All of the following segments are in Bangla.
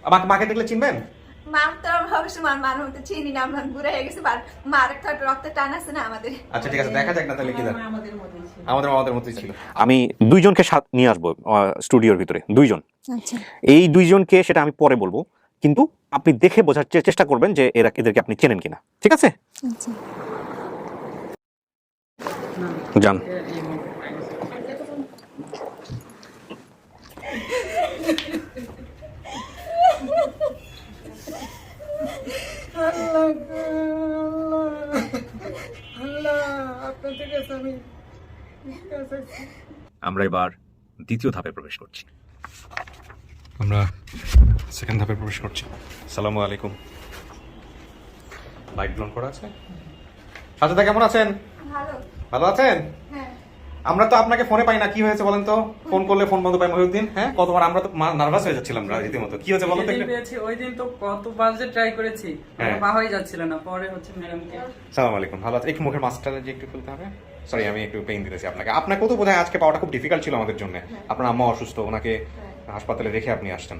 আমাকে মাকে দেখলে চিনবেন? মা তো অবশ্য মার মতো চিনি না, আমরা বুড়ো হয়ে গেছি, মার একটা রক্তের টান আছে না আমাদের। আচ্ছা ঠিক আছে, দেখা যাক না তাহলে কি জানেন। আমাদের মতোই ছিল। আমি দুইজনকে নিয়ে আসবো স্টুডিওর ভিতরে, দুইজন। আচ্ছা এই দুইজনকে সেটা আমি পরে বলবো, কিন্তু আপনি দেখে বোঝার চেষ্টা করবেন যে এদেরকে আপনি চেনেন কিনা, ঠিক আছে? আচ্ছা যান। আমরা এবার দ্বিতীয় ধাপে প্রবেশ করছি। আমরা সেকেন্ড ধাপে প্রবেশ করছি। আসসালামু আলাইকুম। লাইট ব্লন করা আছে? সাজেদা কেমন আছেন? ভালো। ভালো আছেন? হ্যাঁ আমরা তো আপনাকে ফোনে পাই না, কি হয়েছে বলেন তো? ফোন করলে ফোন বন্ধ পাই মহিউদ্দিন। হ্যাঁ, কতবার আমরা তো নার্ভাস হয়ে যাচ্ছিলাম রীতিমতো। কি হয়েছে বলুন তো একটু? ওই দিন তো কতবার যে ট্রাই করেছি, হ্যাঁ। পা হয়ে যাচ্ছিল না, পরে হচ্ছে ম্যাডামকে। সালাম আলাইকুম। ভালো আছে? একটু মুখের মাস্কটা যে একটু খুলতে হবে। সরি, আমি একটু পেইন দিতেছি আপনাকে। আপনাকে তো বোধহয় আজকে পাওয়াটা খুব ডিফিকাল্ট ছিল আমাদের জন্য। আপনার আম্মা অসুস্থ, ওনাকে হাসপাতালে রেখে আপনি আসছেন।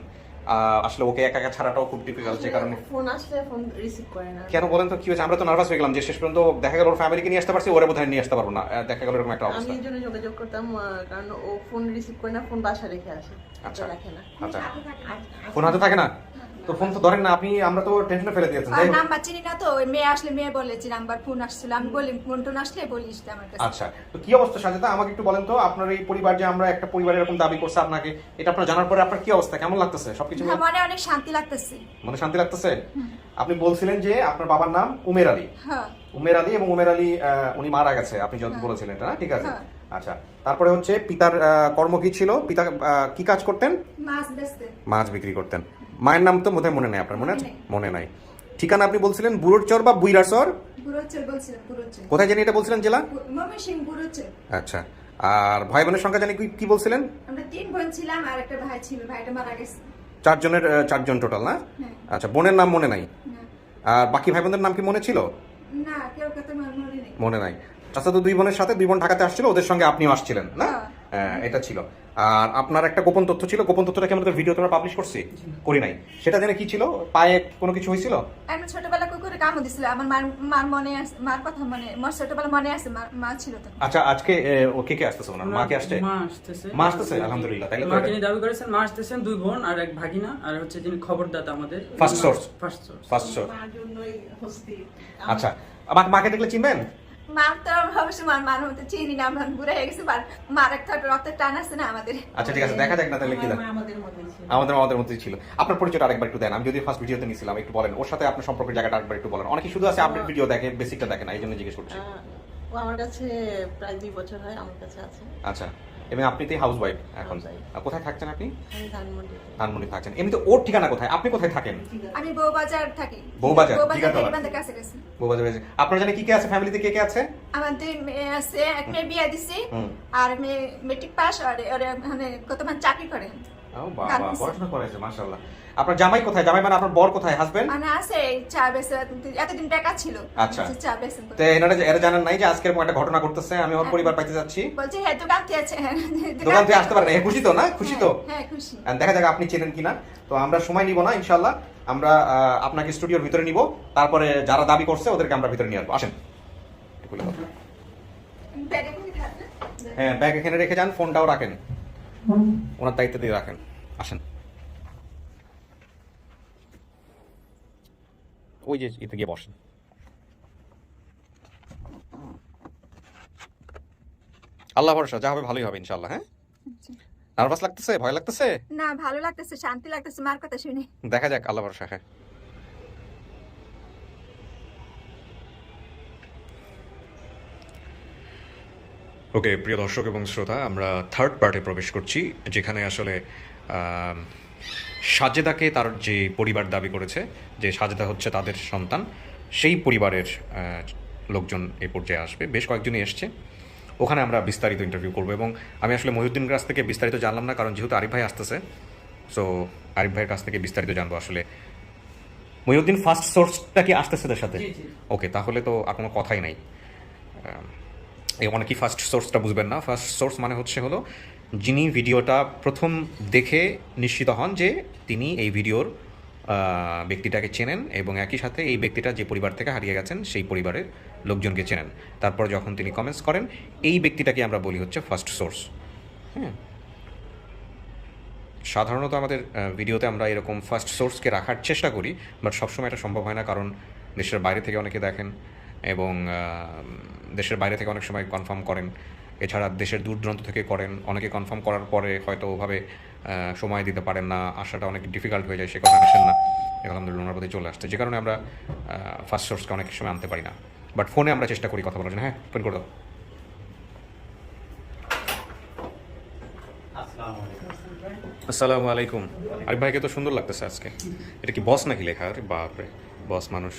আসলে ওকে একা একা ছাড়াটাও খুব ডিফিকাল্ট, যে কারণে ফোন আসলে ফোন রিসিভ করে না। কেন বলেন তো কি হয়েছে? আমরা তো নার্ভাস হয়ে গেলাম যে শেষ পর্যন্ত দেখা গেল ওর ফ্যামিলিকে নিয়ে আসতে পারছি, ওরে বোধহয় নিয়ে আসতে পারবো না। দেখা গেল এরকম একটা আমি অবস্থা। এই জন্য যোগাযোগ করতাম, কারণ ও ফোন রিসিভ করে না, ফোন বাসা রেখে আসে। আচ্ছা রাখে না। আচ্ছা, ফোন হাতে থাকে না তো ফোন তো ধরেন না আপনি, আমরা তো টেনশনে ফেলে দিয়েছেন। যাই হোক। নাম্বার চিনি না তো, ওই মেয়ে আসলে মেয়ে বলেছে নাম্বার ফোন আসছিল, আমি বলি ফোন টোন আসলে বলিস আমার কাছে। আচ্ছা, তো কি অবস্থা সাজেদা, আমাকে একটু বলেন তো। আপনার এই পরিবার, যে আমরা একটা পরিবার এরকম দাবি করছে আপনাকে, এটা আপনার জানার পরে আপনার কি অবস্থা, কেমন লাগতেছে সবকিছু? হ্যাঁ, মনে অনেক শান্তি লাগতেছে। মনে শান্তি লাগতেছে? আপনি বলছিলেন যে আপনার বাবার নাম উমের আলী। হ্যাঁ উমের আলী, এবং উমের আলী উনি মারা গেছে, আপনি যত বলেছিলেন এটা না? ঠিক আছে। হ্যাঁ। আচ্ছা, তারপরে হচ্ছে পিতার কর্ম কি ছিল? পিতা কি কাজ করতেন? মাছ বেচতে। মাছ বিক্রি করতেন। মায়ের নাম তো বোধহয় মনে নেই আপনার, মনে আছে? মনে নেই। মনে নাই। ঠিকানা আপনি বলছিলেন বুড়োরচর বা বুইরাচর, বুড়োচর বলছিলাম, বুড়োচর। কোথায় জানি এটা বলছিলেন জেলা? ময়মনসিংহ বুড়োচর। আচ্ছা, আর ভাই বোনের সংখ্যা জানি কি বলছিলেন? আমরা 3 বোন ছিলাম আর একটা ভাই ছিল, ভাইটা মারা গেছে। চারজন টোটাল না? হ্যাঁ। আচ্ছা, বোনের নাম মনে নাই? না আর বাকি ভাই বোনদের নাম কি মনে ছিল? না, কেউ কথা মনে নেই। মনে নাই। আচ্ছা, তো 2 বোনের সাথে 2 বোন ঢাকাতে আসছিল, ওদের সঙ্গে আপনিও আসছিলেন না? হ্যাঁ। এটা ছিল। আর আপনার একটা গোপন তথ্য ছিল, গোপন তথ্যটা কি আমাদের ভিডিওতে আমরা পাবলিশ করছি? করি নাই। সেটা জেনে কি ছিল? পায়ে কোনো কিছু হয়েছিল? আমি ছোটবেলা কুকুরে কামড় দিছিল, আমার মার মনে আছে, মার কথা মনে, মোর ছোটবেলা মনে আছে, মা ছিল তো। আচ্ছা, আজকে ও কে আসতেছে? ওনার মা কে আসছে? মা আসতেছে, আলহামদুলিল্লাহ। তাইলে তো মা যিনি দাবি করেছেন, মা আসতেছেন, 2 বোন আর এক ভাগিনা, আর হচ্ছে যিনি খবরদাতা আমাদের ফার্স্ট সোর্স। First source. মার জন্যই হস্তি। আচ্ছা, মাকে দেখলে চিনবেন? মা তো অবশ্য মার মতো চিনি না, আমরা বুড়ো হয়ে গেছি, মার একটা রক্তের টান আছে না আমাদের। আচ্ছা ঠিক আছে, দেখা যাক না তাহলে কি জানেন। আমাদের মধ্যে ছিল। আমাদের মধ্যেই ছিল। আপনার পরিচয়টা আরেকবার একটু দেন। আমি যদি ফার্স্ট ভিডিওতে নিছিলাম, একটু বলেন ওর সাথে আপনার সম্পর্কের জায়গাটা আরেকবার একটু বলেন। অনেকে শুধু আছে আপডেট ভিডিও দেখে, বেসিকটা দেখে না, এই জন্য জিজ্ঞেস করছি। ও আমার কাছে প্রায় 2 বছর হয় আমার কাছে আছে। আচ্ছা, এবং আপনি তো হাউস ওয়াইফ এখন। Housewife। আর কোথায় থাকছেন আপনি? আমি ধানমন্ডিতে। ধানমন্ডি থাকছেন। এমনিতে ওর ঠিকানা কোথায়? আপনি কোথায় থাকেন? আমি বউবাজার থাকি। বউবাজার, ঠিকানা বলেন। বউবাজার কাছে গেছি। বউবাজার হয়েছে। আপনার জানি কি কে আছে ফ্যামিলিতে, কে কে আছে? আমার 2 মেয়ে আছে, এক মেয়ে বিয়ে দিছি, হুম। আর মেয়ে মেট্রিক পাস, আর মানে কতমান চাকরি করে। ও বাবা, পড়াশোনা করেছে, মাশাআল্লাহ। আপনার জামাই কোথায়? জামাই মানে আপনার বর কোথায়, হাজবেন্ড? মানে আছে চা বেচে, এতদিন টাকা ছিল। আচ্ছা। চা বেচে। তো এরা জানেন নাই যে আজকের একটা ঘটনা ঘটতেছে, আমি ওর পরিবার পাইতে যাচ্ছি। বলছি হ্যাঁ দোকান থেকে আছে। দোকান থেকে আসতে পারেন, খুশি তো না? খুশি তো? হ্যাঁ খুশি। দেখা যাক আপনি চেনেন কিনা। তো আমরা সময় নিব না, ইনশাল্লাহ আমরা আপনাকে স্টুডিওর ভিতরে নিব, তারপরে যারা দাবি করছে ওদেরকে আমরা ভিতরে নিয়ে আসবো। আসেন। একটু খুলে দাও। ব্যাগে কি থাকে? হ্যাঁ, ব্যাগ এখানে রেখে যান, ফোনটাও রাখেন, ওনার দায়িত্ব দিয়ে রাখেন। আসেন। ওই যে এতে গিয়ে বসেন। আল্লাহ ভরসা, যা হবে ভালোই হবে ইনশাল্লাহ। হ্যাঁ, নার্ভাস লাগতেছে, ভয় লাগতেছে? না, ভালো লাগতেছে, শান্তি লাগতেছে মার কথা শুনে। দেখা যাক, আল্লাহ ভরসা। হ্যাঁ, ওকে প্রিয় দর্শক এবং শ্রোতা, আমরা থার্ড পার্টে প্রবেশ করছি, যেখানে আসলে সাজেদাকে তার যে পরিবার দাবি করেছে যে সাজেদা হচ্ছে তাদের সন্তান, সেই পরিবারের লোকজন এই পর্যায়ে আসবে। বেশ কয়েকজনই এসছে, ওখানে আমরা বিস্তারিত ইন্টারভিউ করবো। এবং আমি আসলে মহিউদ্দিনের কাছ থেকে বিস্তারিত জানলাম না, কারণ যেহেতু আরিফ ভাই আসতেছে, সো আরিফ ভাইয়ের কাছ থেকে বিস্তারিত জানবো। আসলে মহিউদ্দিন ফার্স্ট সোর্সটা কি আসতেছে তার সাথে? ওকে, তাহলে তো আর কোনো কথাই নাই। এই অনেকেই ফার্স্ট সোর্সটা বুঝবেন না। ফার্স্ট সোর্স মানে হলো যিনি ভিডিওটা প্রথম দেখে নিশ্চিত হন যে তিনি এই ভিডিওর ব্যক্তিটাকে চেনেন এবং একই সাথে এই ব্যক্তিটা যে পরিবার থেকে হারিয়ে গেছেন সেই পরিবারের লোকজনকে চেনেন। তারপর যখন তিনি কমেন্টস করেন, এই ব্যক্তিটাকে আমরা বলি হচ্ছে ফার্স্ট সোর্স। হ্যাঁ, সাধারণত আমাদের ভিডিওতে আমরা এরকম ফার্স্ট সোর্সকে রাখার চেষ্টা করি, বাট সবসময় এটা সম্ভব হয় না, কারণ দেশের বাইরে থেকে অনেকে দেখেন এবং দেশের বাইরে থেকে অনেক সময় কনফার্ম করেন। এছাড়া দেশের দূর দূরান্ত থেকে করেন, অনেকে কনফার্ম করার পরে হয়তো ওভাবে সময় দিতে পারেন না, আসাটা অনেক ডিফিকাল্ট হয়ে যায়, সে কারণে আসেন না। আলহামদুলিল্লাহ ওনার প্রতি চলে আসছে, যে কারণে আমরা ফার্স্ট সোর্সকে অনেক সময় আনতে পারি না, বাট ফোনে আমরা চেষ্টা করি কথা বলার জন্য। হ্যাঁ, ফোন করে দাও। আসসালামু আলাইকুম। আরিফ ভাইকে তো সুন্দর লাগতেছে আজকে। এটা কি বস নাকি লেখা? আরে বাপরে, বস মানুষ।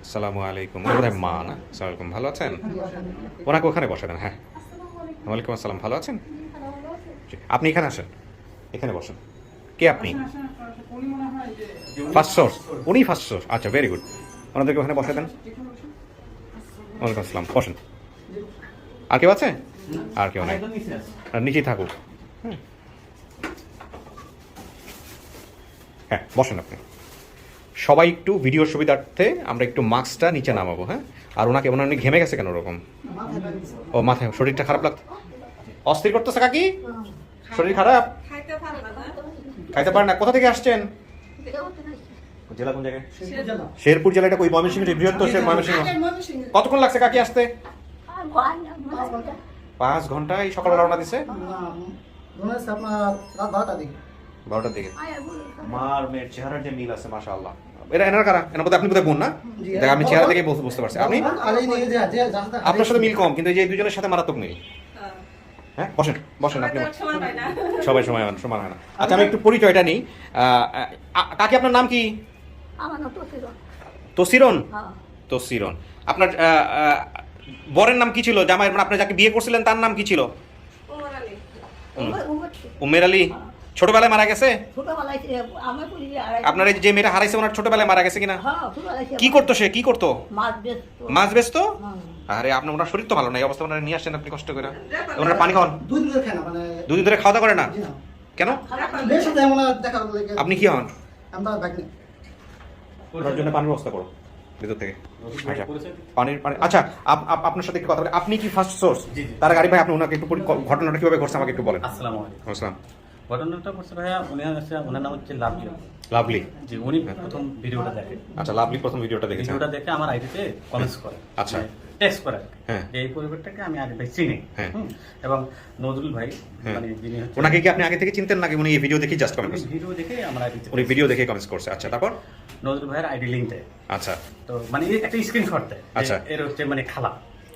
আসসালামু আলাইকুম। বোধহয় মা না? আসসালামু আলাইকুম, ভালো আছেন? ওনাকে ওখানে বসে দেন। হ্যাঁ, ওয়ালাইকুম আসসালাম, ভালো আছেন? আপনি এখানে আসেন, এখানে বসেন। কে আপনি? First source? উনি ফার্স্ট সোর্স? আচ্ছা, ভেরি গুড। ওনাদেরকে ওখানে বসে দেন। ওয়ালাইকুম আসসালাম, বসেন। আর কেউ আছে? আর কেউ নাই, নিচেই থাকুক। হ্যাঁ, বসেন আপনি। সবাই একটু ভিডিওর সুবিধার্থে আমরা একটু মাস্কটা নিচে নামাবো। হ্যাঁ, আর ওনাকে উনি ঘেমে গেছে কেন ওরকম? ও মাথায় শরীরটা খারাপ লাগতো, অস্থির করতেছে কাকি? শরীর খারাপ, খাইতে পারেন না? কোথা থেকে আসছেন? জেলা কোন জায়গায়? শেরপুর জেলা। এটা কই? ময়মনসিংহ, বৃহত্তর ময়মনসিংহ। কতক্ষণ লাগছে কাকি আসতে? 5 ঘন্টা। এই সকালে রওনা দিছে 12টার দিকে। মার মেয়ের চেহারার যে মিল আছে, মাশাআল্লাহ। এটা এনার কারা? এনার মধ্যে আপনি বোধহয় বোন না? দেখ, আমি চেহারা থেকে বুঝতে পারছি। আপনি, আপনার সাথে মিল কম, কিন্তু এই যে দুজনের সাথে মারাত্মক মিল। হ্যাঁ, বসেন বসেন। আপনি সবাই সমান হয় না। আচ্ছা, আমি একটু পরিচয়টা নিই। কাকি, আপনার নাম কি? তসিরন। তসিরন। আপনার বরের নাম কি ছিল? জামাইয়ের, মানে আপনি যাকে বিয়ে করছিলেন তার নাম কি ছিল? উমের আলী। ছোটবেলায় মারা গেছে? আপনার এই যে মেয়েটা হারাইছে, ওনার ছোটবেলায় মারা গেছে কিনা? কি করতো সে? কি করতো? মাছ বেচতো? আরে আপনার, ওনার শরীর তো ভালো না, এই অবস্থা ওনারা নিয়ে আসছেন আপনি কষ্ট করে। ওনার পানি খাওয়ান? 2 দিন ধরে খাওয়া দাওয়া করে না কেন? আপনি কি হন? ওনার জন্য পানির ব্যবস্থা করো ভিতর থেকে। আচ্ছা, পানির পানি। আচ্ছা, আপনার সাথে একটু কথা বলি। আপনি কি ফার্স্ট সোর্স? তার গাড়ি ভাই, আপনি ওনাকে একটু ঘটনাটা কিভাবে ঘটছে আমাকে একটু বলেন। আসসালামু আলাইকুম। আসসালাম। ঘটনাটা করছে ভাইয়া, ওনার নাম হচ্ছে লাভলি। লাভলি জি, উনি প্রথম ভিডিওটা দেখে। আচ্ছা, লাভলি প্রথম ভিডিওটা দেখেছেন? ভিডিওটা দেখে আমার আইডিতে কমেন্টস করে। আচ্ছা, টেক্সট করে। হ্যাঁ, এই পরিবারটাকে আমি আগে ভাই চিনি। হ্যাঁ। এবং নজরুল ভাই, মানে যিনি হচ্ছে, ওনাকে কি আপনি আগে থেকে চিনতেন নাকি উনি এই ভিডিও দেখে জাস্ট কমেন্ট করছেন? ভিডিও দেখে আমার আইডিতে, উনি ভিডিও দেখে কমেন্টস করছে। আচ্ছা, তারপর? নজরুল ভাইয়ের আইডি লিংক দেয়। আচ্ছা, তো মানে একটা স্ক্রিনশট দেয়। আচ্ছা, এর হচ্ছে মানে খালা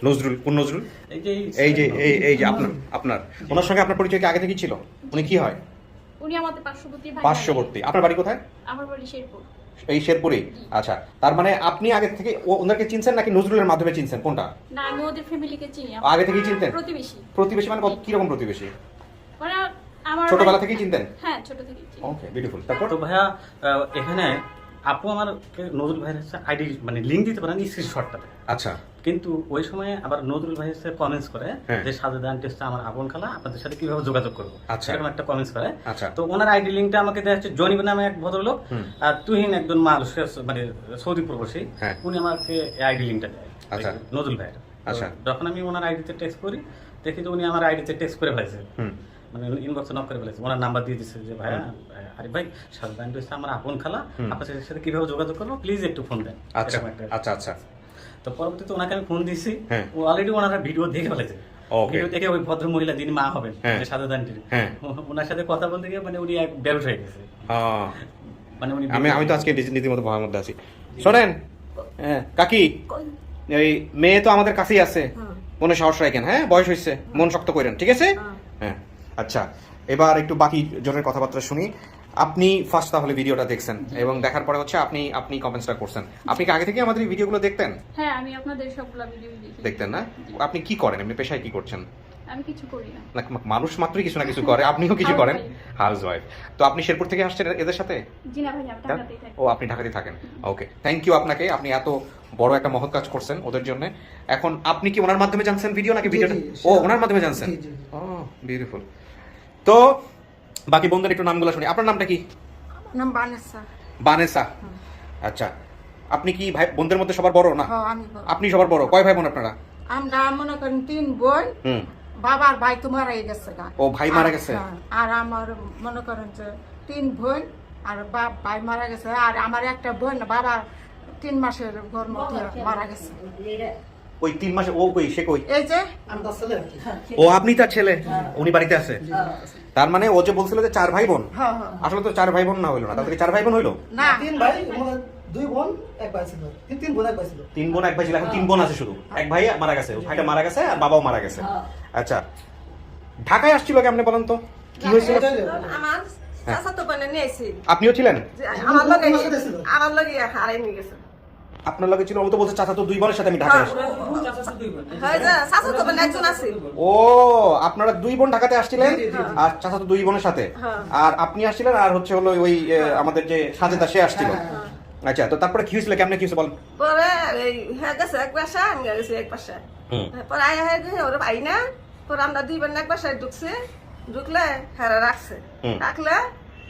নজরুল। কোন নজরুল? এই যে এই যে আপনার ওনার সঙ্গে আপনার পরিচয় কি আগে থেকে ছিল? উনি কি হয়? উনি আমাদের পার্শ্ববর্তী ভাই। পার্শ্ববর্তী। আপনার বাড়ি কোথায়? আমার বাড়ি শেরপুর। এই শেরপুরে? আচ্ছা, তার মানে আপনি আগে থেকে ওনাকে চিনছেন নাকি নজরুলের মাধ্যমে চিনছেন? কোনটা? না, আমি ওদের ফ্যামিলিকে চিনি। আগে থেকেই চিনতেন? প্রতিবেশী। প্রতিবেশী মানে কি রকম প্রতিবেশী? মানে আমার ছোটবেলা থেকেই চিনতেন? হ্যাঁ, ছোট থেকেই চিনি। ওকে, বিউটিফুল। তারপর? তো ভাইয়া, এখানে আপু আমার নজরুল ভাইয়ের হচ্ছে আইডি মানে লিংক দিতে পারেন স্ক্রিনশটটাতে। আচ্ছা, কিন্তু ওই সময় আবার নজরুল ভাই হচ্ছে কমেন্টস করে হ্যাঁ, যে সাজেদা আন্টি হচ্ছে আমার আপন খালা, আপনাদের সাথে কিভাবে যোগাযোগ করবো, আচ্ছা, এরকম একটা কমেন্টস করে। আচ্ছা, তো ওনার আইডি লিংকটা আমাকে দেওয়া হচ্ছে জনিব নামে এক ভদ্রলোক, আর তুহিন একজন মানুষ মানে সৌদি প্রবাসী, হ্যাঁ, উনি আমাকে আইডি লিংকটা দেয়। আচ্ছা, নজরুল ভাইয়ের। আচ্ছা, যখন আমি ওনার আইডিতে টেক্সট করি, দেখি যে উনি আমার আইডিতে টেক্সট করে ফেলেছে, মানে ইনবক্সে নক করে ফেলেছে। ওনার নাম্বার দিয়ে দিচ্ছে যে ভাইয়া, আরে ভাই, সাজেদা আন্টি হচ্ছে আমার আপন খালা, আপনাদের সাথে কিভাবে যোগাযোগ করবো, প্লিজ একটু ফোন দেন। আচ্ছা, আচ্ছা, আচ্ছা। তো পরবর্তীতে ওনাকে আমি ফোন দিয়েছি, হ্যাঁ, ও অলরেডি ওনারা ভিডিও দেখে ফেলেছে। ভিডিও দেখে ওই ভদ্র মহিলা যিনি মা হবেন, সাজেদা আন্টির, ওনার সাথে কথা বলতে গিয়ে মানে উনি এক বেরোস হয়ে গেছে। মানে উনি, আমি তো আজকে নীতিমতো ভয়ের মধ্যে আছি। শোনেন কাকি, এই মেয়ে তো আমাদের কাছেই আছে, মনে সাহস রাখেন। হ্যাঁ, বয়স হয়েছে, মন শক্ত করেন, ঠিক আছে? হ্যাঁ, আচ্ছা, এবার একটু বাকি জনের কথাবার্তা শুনি। আপনি ফার্স্ট তাহলে ভিডিওটা দেখছেন এবং দেখার পরে হচ্ছে আপনি কমেন্টসটা করছেন। আপনি কি আগে থেকে আমাদের এই ভিডিওগুলো দেখতেন? হ্যাঁ, আমি আপনাদের সবগুলা ভিডিও দেখি। দেখতেন না? আপনি কি করেন এমনি, পেশায় কি করছেন? আমি কিছু করি না। না, মানুষ মাত্রই কিছু না কিছু করে, আপনিও কিছু করেন, হাউস ওয়াইফ। তো আপনি শেরপুর থেকে আসছেন এদের সাথে? জি না ভাই, আমি ঢাকাতেই থাকি। ও, আপনি ঢাকাতেই থাকেন, ওকে, থ্যাংক ইউ আপনাকে, আপনি এত বড় একটা মহৎ কাজ করছেন ওদের জন্য। এখন আপনি কি ওনার মাধ্যমে জানছেন ভিডিও নাকি ভিডিওটা? ও, ওনার মাধ্যমে জানছেন, ও বিউটিফুল। তো বাকি বন্ধুদের একটু নামগুলো শুনি। আপনার নামটা কি? নাম বানেসা। বানেসা, আচ্ছা। আপনি কি ভাই বোনদের মধ্যে সবার বড় না? হ্যাঁ, আমি বড়। আপনি সবার বড়? কয় ভাই বোন আপনারা? আমরা মনে করেন 3 বোন। হুম। বাবার ভাই তো মারাই গেছে গা। ও, ভাই মারা গেছে? হ্যাঁ, আর আমার মনে করেন যে 3 বোন আর ভাই মারা গেছে। আর আমার একটা বোন বাবা 3 মাসের ঘর মধ্যে মারা গেছে। ওই 3 মাসে ও কই, সে কই? এই যে ও, আপনি তার ছেলে? উনি বাড়িতে আছে? তার মানে ও যে বলছিল যে 4 ভাই বোন, হ্যাঁ, হ্যাঁ। আসলে তো 4 ভাই বোন না হইলো না, তাহলে 4 ভাই বোন হইলো না, 3 ভাই, 2 বোন 1 ভাই ছিল। 3 বোন 1 ভাই ছিল। 3 বোন 1 ভাই ছিল, এখন 3 বোন আছে শুধু, এক ভাই মারা গেছে, ওই ভাইটা মারা গেছে আর বাবাও মারা গেছে। আচ্ছা, ঢাকায় আসছিল কেমনে বলেন তো, কি হয়েছিল? আমার চাচাতো বোনে নিয়েছি, আপনিও ছিলেন? আমার লগে হারাই নিয়ে গেছে। আপনার লগে ছিল? ও তো বলছে চাচা তো 2 বোনের সাথে আমি ঢাকায় আসি। চাচা 2 বোন। হয় যে চাচাতো বোন একজন আছে। ও, আপনারা 2 বোন ঢাকাতে আসছিলেন আর চাচা তো 2 বোনের সাথে, আর আপনি আসছিলেন আর হচ্ছে হলো ওই আমাদের যে সাজেদা সে আসছিল। আচ্ছা, তো তারপরে কি হয়েছিল, কেমনে কি হয়েছে বলেন? পরে এই হ্যাঁ গেছে এক বাসা, আমি গেছি এক বাসা। পরে আয় হ্যাঁ গেছে ওরা ভাই না, পরে আমরা 2 বোন এক বাসায় ঢুকলে হ্যাঁ রাখছে, রাখলে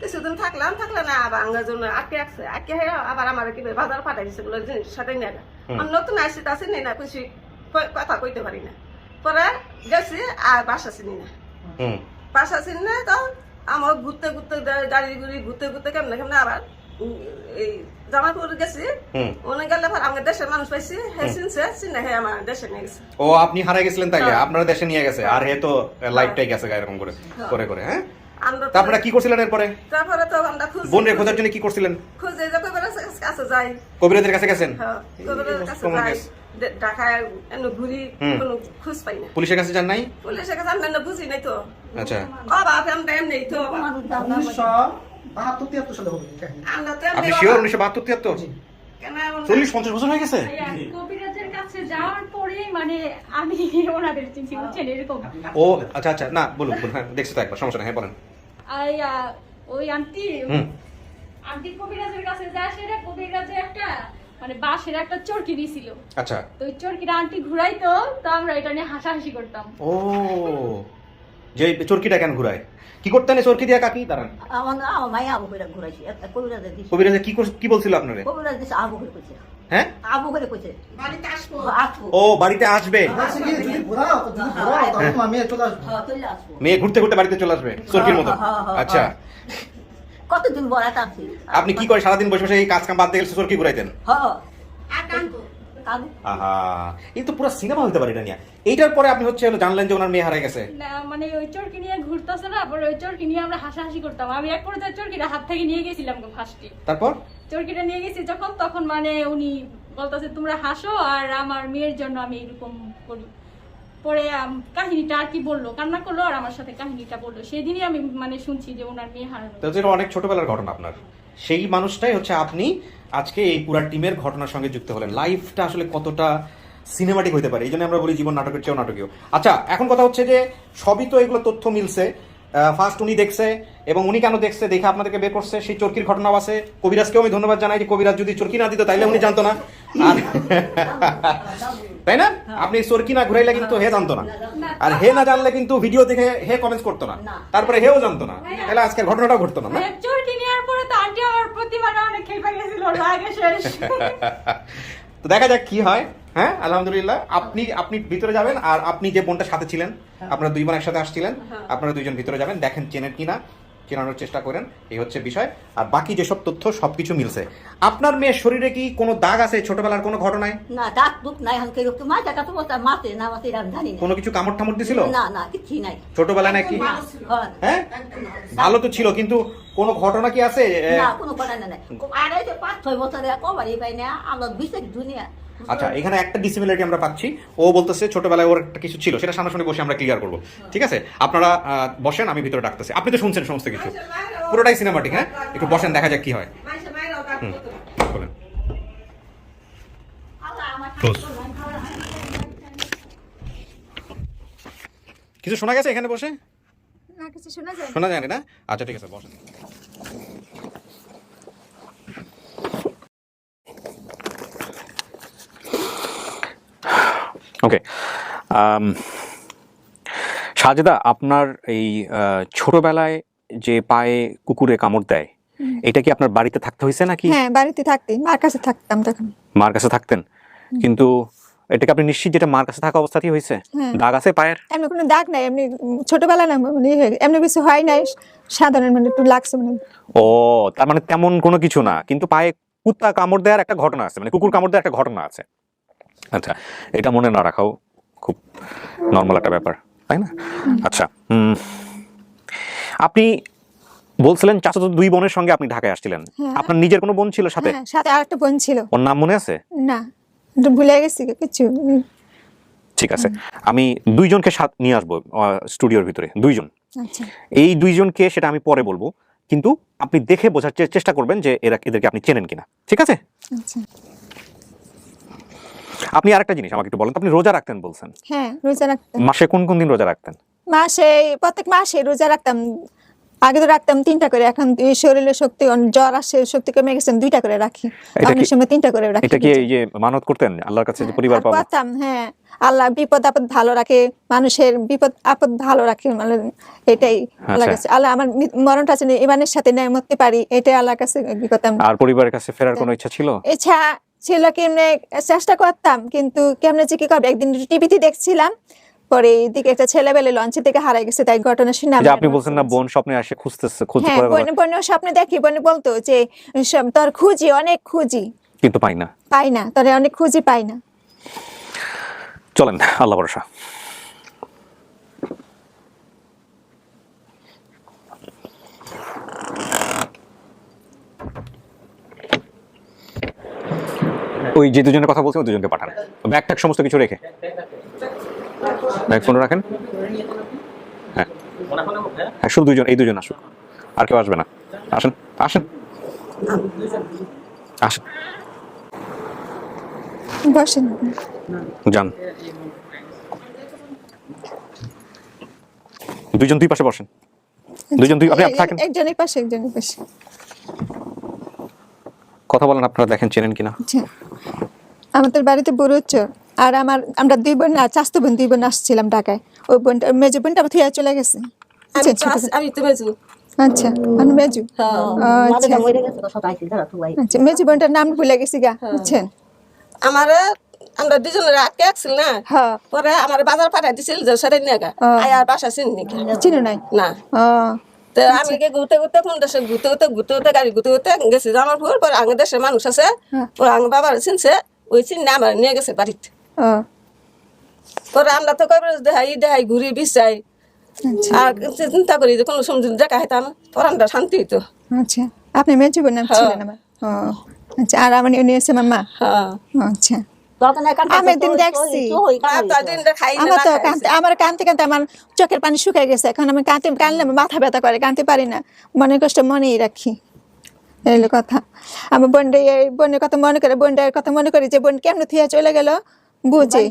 কিছুদিন থাকলাম না, আবার আঙ্গা জন্য আটকে হয়ে আবার আমার কি বাজার পাঠাই দিচ্ছে বলে জিনিস সাথে নিয়ে গেল। নতুন আসি তাছি নেই না, কিছু কথা কইতে পারি না। পরে গেছি আর বাসা চিনি না, বাসা চিনি না। তো আমার ঘুরতে গাড়ি ঘুরতে কেমনে আবার এই জামালপুর গেছি। ওনে গেলে আমাদের দেশের মানুষ পাইছি, হে চিনছে, চিনে হে আমার দেশে নিয়ে গেছে। ও, আপনি হারাই গেছিলেন তাইলে, আপনারা দেশে নিয়ে গেছে, আর হে তো লাইফটাই গেছে এরকম করে করে। হ্যাঁ, আপনারা কি করছিলেন এরপরে? তারপরে তো আমরা বোনের খোঁজার জন্য কি করছিলেন? খুঁজে যে কবিরাজের কাছে যাই। কবিরাজের কাছে গেছেন? হ্যাঁ, কবিরাজের কাছে যাই, ঢাকায় ঘুরি, কোনো খোঁজ পাই না। পুলিশের কাছে যান নাই? পুলিশের কাছে আমরা না বুঝি নাই তো। আচ্ছা, ও বাপ, আমরা এমনি তো 1972-73 সালে হবে কাহিনী। আমরা তো আপনি এমনি শিওর 1972-73? কেন এমন 40-50 বছর হয়ে গেছে? কবিরাজের কাছে যাওয়ার পরে মানে আমি ওনাদের চিনছি, বুঝছেন, এরকম। ও, আচ্ছা আচ্ছা, না বলুন, হ্যাঁ দেখছি তো একবার, সমস্যা নেই, হ্যাঁ বলেন। ওই আন্টি কবিরাজের কাছে যায়, সেটা কবিরাজে একটা মানে বাঁশের একটা চরকি দিছিল। আচ্ছা, তো ওই চরকিটা আন্টি ঘুরাইতো, তো আমরা এটা নিয়ে হাসাহাসি করতাম। ও, যে চরকিটা কেন ঘুরায়, কি করতেন এই চরকি দিয়া কাকি? দাঁড়ান, আমার ভাই আবু করে ঘুরাইছি, কবিরাজে দিছি। কবিরাজে কি বলছিল আপনারে? কবিরাজ দিছে আবু করে কইছে। হ্যাঁ, আবু করে কইছে বাড়িতে আসবো। আসবো। ও, বাড়িতে আসবে, বলছে কি, যদি ঘোরাও তাহলে তোমার মেয়ে চলে আসবে। হ্যাঁ, চলে আসবো। মেয়ে ঘুরতে ঘুরতে বাড়িতে চলে আসবে চরকির মতো? আচ্ছা, কতদিন বড় আছি। আপনি কি করে সারাদিন বসে বসে এই কাজ কাম বাদ দিয়ে চরকি ঘুরাইতেন? হ্যাঁ, আর কান্দো। আহা, এই তো পুরো সিনেমা হতে পারে এটা নিয়ে। এইটার পরে আপনি হচ্ছে জানলেন যে ওনার মেয়ে হারিয়ে গেছে? না, মানে ওই চরকি নিয়ে ঘুরতেছে না, পরে ওই চরকি নিয়ে আমরা হাসাহাসি করতাম। আমি এক পর্যায়ে চরকিটা হাত থেকে নিয়ে গেছিলাম ফার্স্টে। তারপর চরকিটা নিয়ে গেছি যখন, তখন মানে উনি বলতেছে তোমরা হাসো আর আমার মেয়ের জন্য আমি এরকম করি। পরে কাহিনীটা আর কি বললো, কান্না করলো আর আমার সাথে কাহিনীটা বললো। সেদিনই আমি মানে শুনছি যে ওনার মেয়ে হারানো। তো এটা অনেক ছোটবেলার ঘটনা আপনার, সেই মানুষটাই হচ্ছে আপনি আজকে এই পুরা টিমের ঘটনার সঙ্গে যুক্ত হলেন। লাইফটা আসলে কতটা সিনেমাটিক হতে পারে, এই জন্য আমরা বলি জীবন নাটকের চেয়েও নাটকীয়। আচ্ছা, এখন কথা হচ্ছে যে সবই তো এগুলো তথ্য মিলছে। ফার্স্ট উনি দেখছে, এবং উনি কেন দেখছে দেখে আপনাদেরকে বের করছে, সেই চরকির ঘটনাও আছে। কবিরাজকেও আমি ধন্যবাদ জানাই যে কবিরাজ যদি চরকি না দিত তাইলে উনি জানতো না, আর তাই না? আপনি চরকি না ঘুরাইলে কিন্তু হে জানতো না, আর হে না জানলে কিন্তু ভিডিও দেখে হে কমেন্টস করতো না, তারপরে হেও জানতো না, তাহলে আজকের ঘটনাটাও ঘটতো না। চরকি নেওয়ার পরে তো আন্টি আমার প্রতিবারে অনেক খেপে গেছিল, রাগে শেষ। তো দেখা যাক কি হয়। হ্যাঁ, আলহামদুলিল্লাহ। আপনি ভিতরে যাবেন, আর আপনি যে বোনটার সাথে ছিলেন, আপনারা 2 বোন একসাথে আসছিলেন, আপনারা 2জন ভিতরে যাবেন, দেখেন চেনেন কিনা, চেনানোর চেষ্টা করেন, এই হচ্ছে বিষয়। আর বাকি যেসব তথ্য সবকিছু মিলছে। আপনার মেয়ের শরীরে কি কোনো দাগ আছে ছোটবেলার কোনো ঘটনায়? না, দাঁত দুঃখ নাই, এখন কেউ মা দেখা তো বলতে মাতে না মাতে আমি জানি না। কোনো কিছু কামড় টামড় দিছিল? না না, কিছু নাই ছোটবেলায় নাকি? হ্যাঁ, ভালো তো ছিল, কিন্তু কোনো ঘটনা কি আছে? না, কোনো ঘটনা নাই। আর এই যে 5-6 বছরে কবারই পাই না, আমরা বিশেষ দুনিয়া। আচ্ছা, এখানে একটা ডিসিমিলারিটি আমরা পাচ্ছি। ও বলতেছে ছোটবেলায় ওর একটা কিছু ছিল, সেটা সামনাসামনি বসে আমরা ক্লিয়ার করবো। ঠিক আছে, আপনারা বসেন, আমি ভিতরে ডাকতেছি। আপনি তো শুনছেন সমস্ত কিছু, পুরোটাই সিনেমাটিক। হ্যাঁ, একটু বসেন, দেখা যাক কি হয়। বলেন। কিছু শোনা গেছে এখানে বসে? না কিছু শোনা যায় শোনা যায় না? আচ্ছা ঠিক আছে, বসেন। ওকে, সাজেদা, আপনার এই ছোটবেলায় যে পায়ে কুকুরে কামড় দেয়, এটা কি আপনার বাড়িতে থাকতে হয়েছে নাকি? হ্যাঁ বাড়িতে থাকতে মার কাছে থাকতাম তখন। মার কাছে থাকতেন, কিন্তু এটাকে আপনি নিশ্চিত যেটা মার কাছে থাকা অবস্থাতেই হয়েছে? হ্যাঁ। দাগ আছে পায়ের? এমনি কোনো দাগ নাই, এমনি ছোটবেলা না মানে এমনি কিছু হয় নাই, সাধারণ মানে একটু লাগছে মানে। ও, তার মানে তেমন কোনো কিছু না, কিন্তু পায়ে কুত্তা কামড় দেওয়ার একটা ঘটনা আছে, মানে কুকুর কামড় দেওয়ার একটা ঘটনা আছে। আচ্ছা, এটা মনে না রাখাও খুব নর্মাল একটা ব্যাপার, তাই না? আচ্ছা, আপনি বলছিলেন চাচাতো 2 বোনের সঙ্গে আপনি ঢাকায় আসছিলেন। হ্যাঁ। আপনার নিজের কোনো বোন ছিল সাথে? হ্যাঁ সাথে আরেকটা বোন ছিল। ওর নাম মনে আছে? না একটু ভুলে গেছি কিছু। ঠিক আছে, আমি 2 জনকে সাথে নিয়ে আসবো স্টুডিওর ভিতরে, 2 জন। আচ্ছা এই 2 জনকে সেটা আমি পরে বলবো, কিন্তু আপনি দেখে বোঝার চেষ্টা করবেন যে এদেরকে আপনি চেনেন কিনা, ঠিক আছে? আচ্ছা। আপনি আরেকটা জিনিস আমাকে একটু বলেন, আপনি রোজা রাখতেন বলছেন। হ্যাঁ রোজা রাখতাম। মাসে কোন কোন দিন রোজা রাখতেন? মাসে প্রত্যেক মাসে রোজা রাখতাম। আগে তো রাখতাম 3টা করে, এখন এই শরীরের শক্তি জ্বর আসে, শক্তি কমে গেছে, 2টা করে রাখি। অনেক সময় 3টা করে রাখি। এটা কি এই যে মানত করতেন আল্লাহর কাছে যে পরিবার পাবো? করতাম, হ্যাঁ। আল্লাহ বিপদ আপদ ভালো রাখে, মানুষের বিপদ আপদ ভালো রাখে, মানে এটাই আল্লাহর কাছে। আল্লাহ আমার মরণটা যেন ইমানের সাথে ন্যায় মরতে পারি, এটাই আল্লাহর কাছে করতাম। আর পরিবারের কাছে ফেরার কোনো ইচ্ছা ছিল? ইচ্ছা ছিল, কেমনে চেষ্টা করতাম, কিন্তু কেমনে যে কি করবে। একদিন টিভিতে দেখছিলাম, পরে এদিকে একটা ছেলেবেলে লঞ্চে থেকে হারাই গেছে, তাই ঘটনা শুনে যে আপনি বলছেন না বোন স্বপ্নে আসে খুঁজতেছে, খোঁজ হ্যাঁ, করে বোনের স্বপ্নে দেখি, বোনে বলতো যে তোর খুঁজি, অনেক খুঁজি, কিন্তু পাই না, তোরে অনেক খুঁজি, পাই না। চলেন, আল্লাহ ভরসা। ওই যে 2 জনের কথা বলছেন, ওই 2 জনকে পাঠান, ব্যাগ ট্যাগ সমস্ত কিছু রেখে। ব্যাগ ফোন রাখেন। হ্যাঁ হ্যাঁ, শুধু 2 জন, এই 2 জন আসুক, আর কেউ আসবে না। আসেন আসেন আসেন, বসেন, যান। 2 জন 2 পাশে বসেন। 2 জন 2, আপনি থাকেন। একজনের পাশে একজনের পাশে। কথা বলেন, আপনারা দেখেন চেনেন কিনা। আচ্ছা, আমাদের বাড়িতে বড় হচ্ছে, আর আমরা 2 বোন আর চাচাতো বোন 2 বোন আসছিলাম ঢাকায়। ওই বোনটা, মেজো বোনটা আমার থুয়া চলে গেছে। আমি তো বেজু। আচ্ছা, মানে মেজু। আচ্ছা, মেজু বোনটার নাম ভুলে গেছি গা, বুঝছেন? আমারে আমরা 2 জনের আটকে আসছিল না, হ্যাঁ। পরে আমার বাজার পাঠাই দিছিল যে সরে নিয়ে গা, আয়ার বাসা চিনি চিনো নাই? না। তো আমি ঘুরতে ঘুরতে কোন দেশে ঘুরতে গাড়ি ঘুরতে গেছি জামালপুর, পরে আগে দেশের মানুষ আছে, পরে আমার বাবার চিনছে, ওই চিনে আমার নিয়ে গেছে বাড়িতে। পরে আমরা তো কবে দেখাই ঘুরি বিচাই, আর চিন্তা করি যে কোনো সময় দেখা হইতাম, পরে আমরা শান্তি হইতো। আচ্ছা, আপনি মেজু বোন নাম ছিলেন আমার? আচ্ছা, আর আমার উনি আছে আমার মা। আচ্ছা, আমি দিন দেখছি, আমার তো আমার কানতে কানতে আমার চোখের পানি শুকিয়ে গেছে। এখন আমি কানলে মাথা ব্যথা করে, কানতে পারি না, মনের কষ্ট মনেই রাখি। এই কথা আমার বোনের কথা মনে করে, বোনটার কথা মনে করি যে বোন কেমন থিয়া চলে গেল, বুঝি।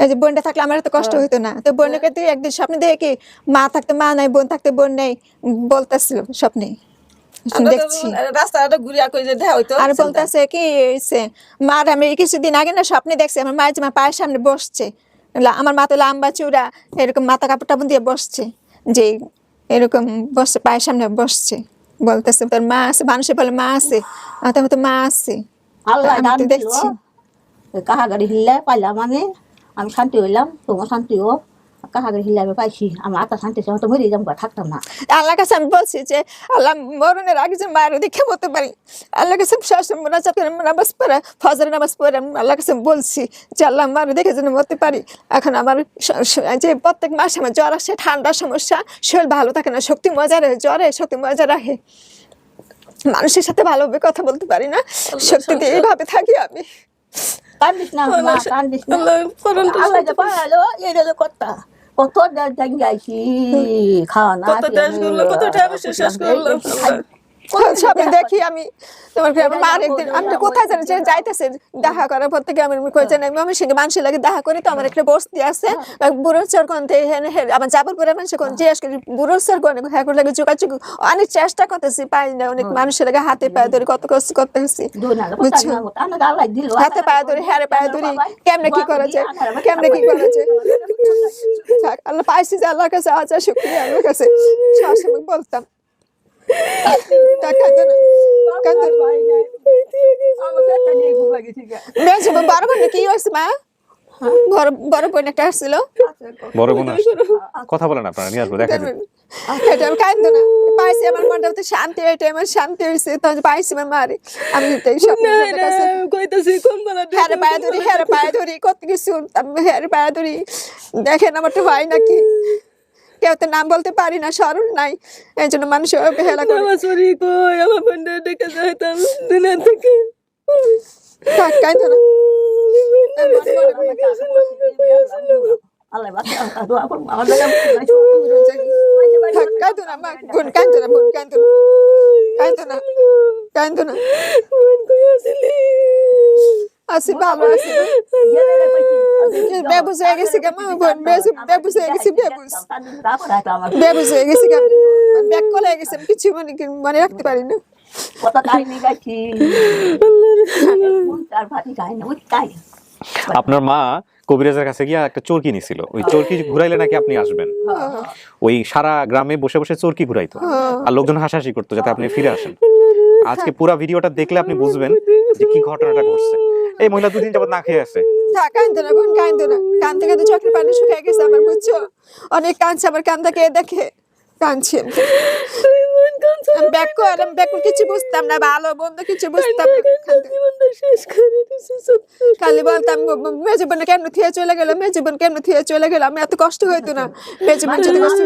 এই যে বোনটা থাকলে আমার এত কষ্ট হইতো না। তো বোনকে তুই একদিন স্বপ্নে দেখে কি মা থাকতে মা নাই, বোন থাকতে বোন নেই বলতেছিল স্বপ্নে, দেখছি। রাস্তাটা ঘুরিয়া কই যে দেখা হইতো, আর বলতেছে কি মার, আমি কিছুদিন আগে না স্বপ্নে দেখছি আমার মায়ের যে মা পায়ের সামনে বসছে, আমার মা তো লাম্বা চূড়া এরকম মাথা কাপড় টাপড় দিয়ে বসছে, যে এরকম বসছে পায়ের সামনে বসছে, বলতেছে তোর মা আছে। মানুষে বলে মা আছে, আমার তো মা আছে, আমি দেখছি। কাহা গাড়ি হিল্লা পাইলাম, আমি শান্তি হইলাম, তোমার শান্তি হোক। কাহা গাড়ি হিল্লা আমি পাইছি, আমার আত্মা শান্তি তো মরে যাবো, থাকতাম না। আল্লাহর কাছে আমি বলছি যে আল্লাহ মরণের আগে যে মায়ের দেখে মরতে পারি, আল্লাহর কাছে নামাজ পড়া, ফজরের নামাজ পড়ে আল্লাহর কাছে বলছি যে আল্লাহ মায়ের দেখে যেন মরতে পারি। এখন আমার যে প্রত্যেক মাসে আমার জ্বর আসে, ঠান্ডার সমস্যা, শরীর ভালো থাকে না, শক্তি মজা রাখে, জ্বরে শক্তি মজা রাখে, মানুষের সাথে ভালোভাবে কথা বলতে পারি না, শক্তি দিয়ে এইভাবে থাকি আমি। কান্দিস না মা, কান্দিস না, আল্লাহ যা পালো এই কথা কত যাইছি, খাওয়া না কত দেশ ঘুরলো, কত টাকা শেষ করলো। স্বপ্নে দেখি আমি তোমার আমার মার একদিন আমি তো কোথায় জানি যে যাইতেছে দেখা করার পর থেকে আমি কই জানি আমি সঙ্গে মানুষের লাগে দেখা করি তো আমার একটা বস্তি আছে বুড়ো চর কোন আমার যাবার মানুষ কোন জিজ্ঞেস করি বুড়ো চর কোন হ্যাঁ লাগে যোগাযোগ অনেক চেষ্টা করতেছি পাই না অনেক মানুষের লাগে হাতে পায়ে ধরে কত কষ্ট করতে হচ্ছে হাতে পায়ে ধরে হ্যাঁ পায়ে ধরে কেমনে কি করা যায় কেমনে কি করা যায় আল্লাহ পাইছি যে আল্লাহর কাছে হাজার শুকরিয়া আল্লাহর কাছে সবসময় বলতাম বড় বোন কি হয়েছে মা বড় বোন একটা আসছিল বড় বোন কথা বলেন আপনারা নিয়ে আসবো দেখা আমি কান্দো না পাইছি আমার মনটা শান্তি এটা আমার শান্তি হয়েছে তখন পাইছি আমার মারে আমি হেরে পায়ে ধরি কত কিছু হেরে পায়ে ধরি দেখেন আমার তো হয় নাকি কেউ তো নাম বলতে পারি না স্মরণ নাই এই জন্য মানুষ অবহেলা করে আমার বোনটা ডেকে যাইতাম দিনের থেকে আসি ভালো আছি বেবুস হয়ে গেছি গা মা বোন বেবুস হয়ে গেছি বেবুস হয়ে গেছি গা ব্যাক কলে গেছে কিছু মনে রাখতে পারি না আপনার মা কবিরাজের কাছে গিয়ে একটা চরকি নিছিল ওই চরকি ঘুরাইলে নাকি আপনি আসবেন ওই সারা গ্রামে বসে বসে চরকি ঘুরাইতো আর লোকজন হাসাহাসি করতো যাতে আপনি ফিরে আসেন আজকে পুরো ভিডিওটা দেখলে আপনি বুঝবেন যে কি ঘটনাটা ঘটছে এই মহিলা দুদিন যাবত না খেয়ে আছে কান্দো না বোন কান্দো না কান্দতে কান্দতে চোখের পানি শুকিয়ে গেছে আমার বুঝছো অনেক কাঁদছে আমার কান্দা কে দেখে কাঁদছে আমি ব্যাকুল কিছু বুঝতাম না ভালো বন্ধু কিছু বুঝতাম খালি বলতাম মেয়ে জীবনে কেমন থিয়ে চলে গেল মেয়ে জীবন কেমন থিয়ে চলে গেল আমি এত কষ্ট হইতো না মেয়ে জীবন যদি কষ্ট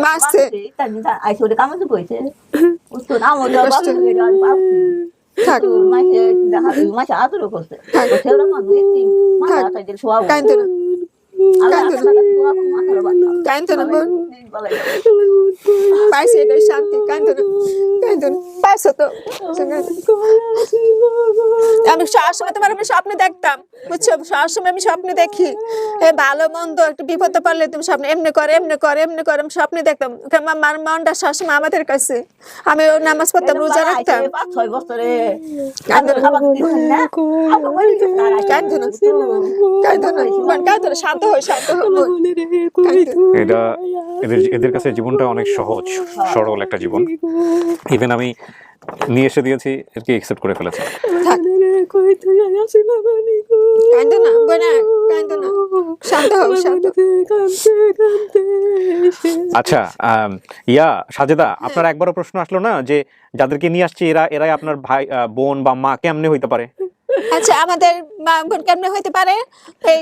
মাসছে পাইছে এটাই শান্তি পাইছো তো আমি সবসময় তোমার আমি স্বপ্নে দেখতাম বুঝছো সবসময় আমি স্বপ্নে দেখি ভালো মন্দ একটু বিপদে পড়লে তুমি স্বপ্নে এমনি করে আমি স্বপ্নে দেখতাম আমার মনটা সবসময় আমাদের কাছে আমি নামাজ পড়তাম রোজা রাখতাম শান্ত হয় এটা এদের কাছে জীবনটা অনেক সহজ সরল একটা জীবন ইভেন আমি নিয়ে এসে দিয়েছি এরকে অ্যাকসেপ্ট করে ফেলেছে আচ্ছা ইয়া সাজেদা আপনার একবারও প্রশ্ন আসলো না যে যাদেরকে নিয়ে আসছে এরাই আপনার ভাই বোন বা মা কেমনে হইতে পারে আচ্ছা আমাদের মা বোন কেমনে হইতে পারে এই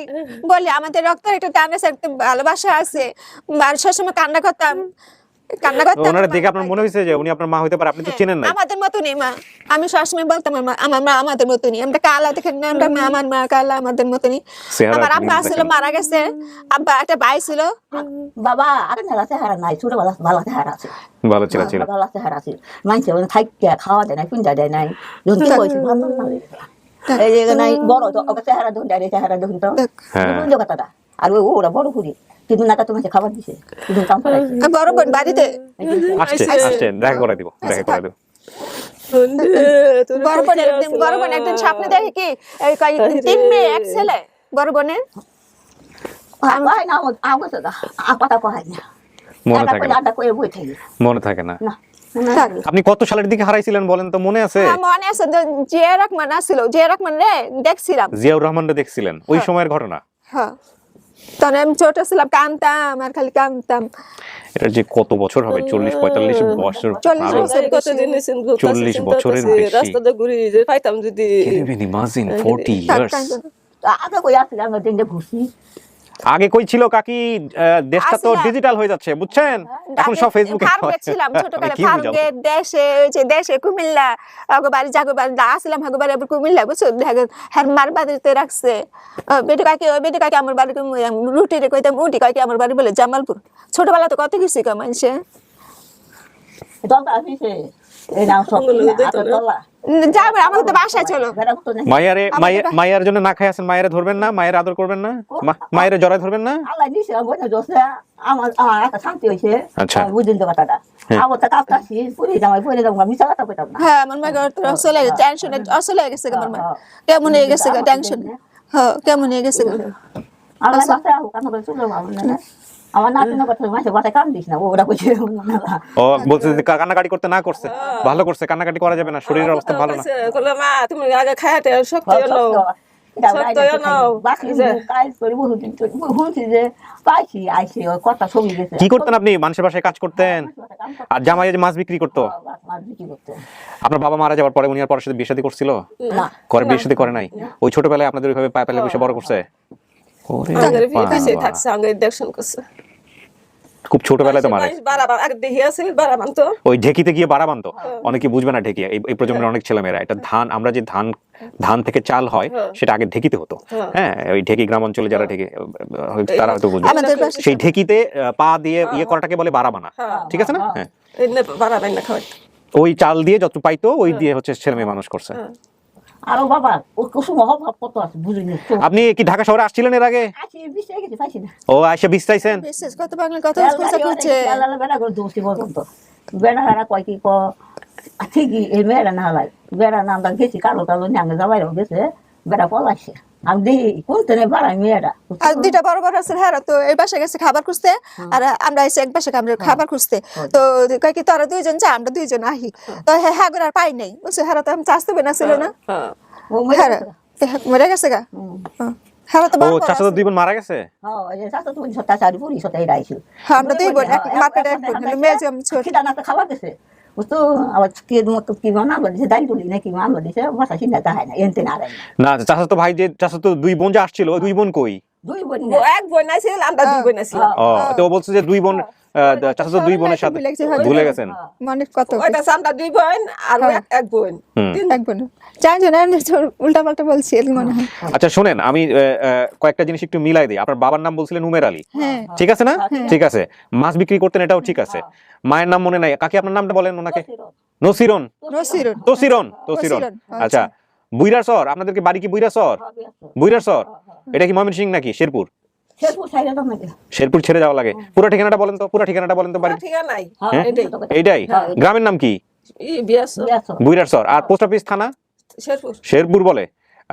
বলি আমাদের রক্তের একটা টান আছে একটা ভালোবাসা আছে আর সবসময় কান্না করতাম ওনারা দেখে আপনার মনে হয়েছে যে উনি আপনার মা হইতে পারে আপনি তো চেনেন না আমাদের মতনই মা আমি সবসময় বলতাম আমার মা আমাদের মতনই আমরা কালা দেখেন না আমরা মা আমার মা কালা আমাদের মতনই আমার আব্বা ছিল মারা গেছে আব্বা একটা ভাই ছিল বাবা আরে না চেহারা নাই ছোট ভালো চেহারা আছে ভালো ছিল ভালো চেহারা আছে মানুষে থাকতে খাওয়া দেয় না পিঞ্জা দেয় নাই যখন কি হয়েছে ভালো না এই যে নাই বড় তো ওকে চেহারা দেখুন ডাইরে চেহারা দেখুন তো কোন জগতটা আর ওরা বড় করি কিন্তু নাকা তোমাকে খাবার দিছে কিন্তু কাম করে বড় বোন বাড়িতে আসছে দেখা করে দিব বড় বোন একদিন স্বপ্নে দেখে কি তিন মেয়ে এক ছেলে বড় বোনের ভাই না আমার কথা কথা কয় না মনে থাকে না আপনি কত সালের দিকে হারাইছিলেন বলেন তো মনে আছে মনে আছে জিয়া রহমান আসছিল জিয়া রহমান রে দেখছিলাম জিয়াউর রহমান রে দেখছিলেন ওই সময়ের ঘটনা হ্যাঁ তখন আমি ছোট ছিলাম কাঁদতাম আর খালি কাঁদতাম এটা যে কত বছর হবে 40-45 বছর 40 বছরের বেশি রাস্তাতে ঘুরি যে পাইতাম যদি ইমাজিন 40 ইয়ার্স আগে কই আসলে আমরা দিনে ঘুরছি আগে কই ছিল কাকি দেশটা তো ডিজিটাল হয়ে যাচ্ছে বুঝছেন এখন সব ফেসবুকে ছিলাম ছোটকালে ফারুকের দেশে ওই যে দেশে কুমিল্লা আগবাড়ি জাগবাড়ি আসলাম আগবাড়ি আবার কুমিল্লা বুঝছো হ্যাঁ মার বাড়িতে রাখছে বেটি কাকি আমার বাড়ি রুটি রে কইতাম উটি কাকি আমার বাড়ি বলে জামালপুর ছোটবেলা তো কত কিছু মানুষে দরকার আছে এই নাম সব তোলা যাবে আমাদের তো বাসায় চলো। মায়ের জন্য না খাই আছেন, মায়ের ধরবেন না, মায়ের আদর করবেন না, মায়ের জড়ায় ধরবেন না। আল্লাহ দিছে বইটা জোসে আমার একটা শান্তি হইছে। আচ্ছা বুঝিন তো কথাটা আমার তো কাপতাছি পুরি দাম মিছা কথা কইতাম না। হ্যাঁ আমার মা তো চলে গেছে টেনশনে, চলে গেছে আমার মা কেমন হয়ে গেছে টেনশন। হ্যাঁ কেমন হয়ে গেছে আল্লাহ বাসা কান করে চলে না আমার নাতিনের কথা মাসে বাসা কান দিস না ওরা কইছে ও বলছে যে কান্নাকাটি করতে না করছে, ভালো করছে, কান্নাকাটি করা যাবে না, শরীরের অবস্থা ভালো না। বলে মা তুমি আগে খাইতে শক্তি হলো কি করতেন আপনি? মানুষের বাসায় কাজ করতেন আর জামাই মাছ বিক্রি করতো। আপনার বাবা মারা যাওয়ার পরে উনি আর পরের সাথে বিয়ে শাদী করছিল? করে বিয়ে শাদী করে নাই? ওই ছোটবেলায় আপনাদের ওইভাবে পায়ে পেলে বসে বড় করছে? খুব ছোটবেলায় তো মারা ওই ঢেকিতে গিয়ে বাড়া বানতো। অনেকে বুঝবে না ঢেকি, এই প্রজন্মের অনেক ছেলেমেয়েরা এটা ধান, আমরা যে ধান থেকে চাল হয় সেটা আগে ঢেকিতে হতো। হ্যাঁ ওই ঢেকি গ্রাম অঞ্চলে যারা ঢেকে তারা হয়তো বুঝবে, সেই ঢেকিতে পা দিয়ে ইয়ে করাটাকে বলে বাড়া বানা। ঠিক আছে না? হ্যাঁ ওই চাল দিয়ে যত পাইতো ওই দিয়ে হচ্ছে ছেলে মেয়ে মানুষ করছে। আরো বাবা ও কুসুম অভাব কত আছে বুঝিনি। আপনি কি ঢাকা শহরে আসছিলেন এর আগে? ও আইসা বিস্তাইছেন? কত বাংলা কথা কইছে বেড়া করে দোষী বলতো বেড়া হারা কয় কি ঠিকই এই মেয়েরা না হালাই বেড়া নাম গেছি কালো কালো নাঙ্গে যাবাই গেছে বেড়া পলাইছে আমি দেখি কোন তেনে বাড়াই মেয়েরা। আর দুইটা বড় বড় আছে হ্যাঁ তো এই বাসা গেছে খাবার খুঁজতে আর আমরা এসে এক বাসা আমরা খাবার খুঁজতে। তো কয় কি তোরা দুইজন যা আমরা দুইজন আহি। তো হ্যাঁ আর পাই নাই বলছে হ্যাঁ তো আমি চাষতে বেনা ছিল না মরে গেছে গা। হ্যাঁ তো ও চাচা তো দুই বোন মারা গেছে। হ্যাঁ ওই যে চাচা তুমি সত্তা চারি পুরি সত্তা এই রাইছো। হ্যাঁ আমরা দুই বোন এক মার্কেটে এক বোন মেয়ে আমি ছোট খিদা না খাবার গেছে বুঝতো আবার কি মতো কি বানাবো দিছে দাই তুলি নাকি মামলা দিছে ভাষা চিন্তা তাহাই না এনতে না না চাচা তো ভাই যে চাচা তো দুই বোন যে আসছিল ওই দুই বোন কই? দুই বোন এক বোন আছে আমরা দুই বোন আছি। ও তো বলছে যে দুই বোন চাচা তো দুই বোনের সাথে ভুলে গেছেন মানে কত ওইটা আমরা দুই বোন আর এক বোন এক বোন চারজন উল্টা পাল্টা বলছি মনে হয়। আচ্ছা শুনেন আমি কয়েকটা জিনিস একটু মিলাই দিই। আপনার বাবার নাম বলছিলেন উমের আলী, ঠিক আছে না? ঠিক আছে, মাছ বিক্রি করতেন এটাও ঠিক আছে। মায়ের নাম মনে নাই, কাকি আপনার নামটা বলেন ওনাকে। নসিরন তসিরন তসিরন। আচ্ছা বুইরার সর, আপনাদেরকে বাড়ি কি বুইরা সর? বুইরার সর এটা কি ময়মনসিংহ নাকি শেরপুর? শেরপুর ছেড়ে যাওয়া লাগে। পুরো ঠিকানাটা বলেন তো, পুরো ঠিকানাটা বলেন তো বাড়ি। এইটাই গ্রামের নাম কি? বুইরার সর। আর পোস্ট অফিস থানা শেরপুর বলে।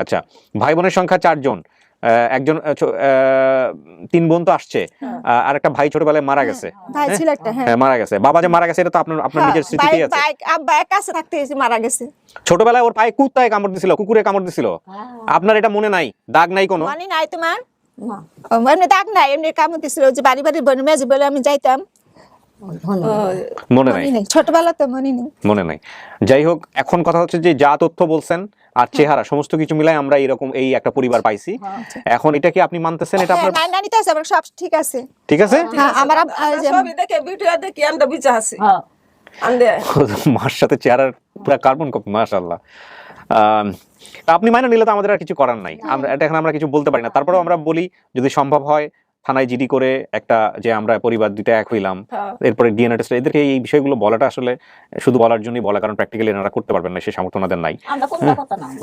আচ্ছা ভাই বোনের সংখ্যা 4 জন, একজন 3 বোন তো আসছে আর একটা ভাই ছোটবেলায় মারা গেছে। ভাই ছিল একটা হ্যাঁ মারা গেছে। বাবা যে মারা গেছে এটা তো আপনার নিজের স্মৃতিতেই আছে। আব্বা এক কাছে থাকতে মারা গেছে। ছোটবেলায় ওর পায়ে কুত্তায় কামড় দিছিল, কুকুরে কামড় দিছিল, আপনার এটা মনে নাই? দাগ নাই কোনো? মনে নাই তোমার? এমনি দাগ নাই, এমনি কামড় দিছিল যে বাড়ি বাড়ি বোন মেজে বলে আমি যাইতাম। মনে নাই? ছোটবেলা তো মনে নেই। মনে নাই। যাই হোক এখন কথা হচ্ছে যে যা তথ্য বলছেন আর চেহারা সমস্ত কিছু মিলাই আমরা এরকম এই একটা পরিবার পাইছি। এখন এটা কি আপনি মানতেছেন? এটা আপনার না নিতে আছে আমার সব ঠিক আছে। ঠিক আছে আমার সবই দেখে ভিডিও দেখি আমরা বিচা আছি আন্দে মার সাথে চেহারার পুরো কার্বন কপি মাশাআল্লাহ। আপনি মাইনে নিলে তো আমাদের আর কিছু করার নাই, আমরা এটা এখন আমরা কিছু বলতে পারি না। তারপরেও আমরা বলি যদি সম্ভব হয় থানায় জিডি করে একটা যে আমরা পরিবার দুইটা এক হইলাম, এরপরে ডিএনএ টেস্ট, এদেরকে এই বিষয়গুলো বলাটা আসলে শুধু বলার জন্যই বলা, কারণ প্র্যাকটিক্যালি এনারা করতে পারবেন না, সেই সামর্থ্য ওনাদের নাই।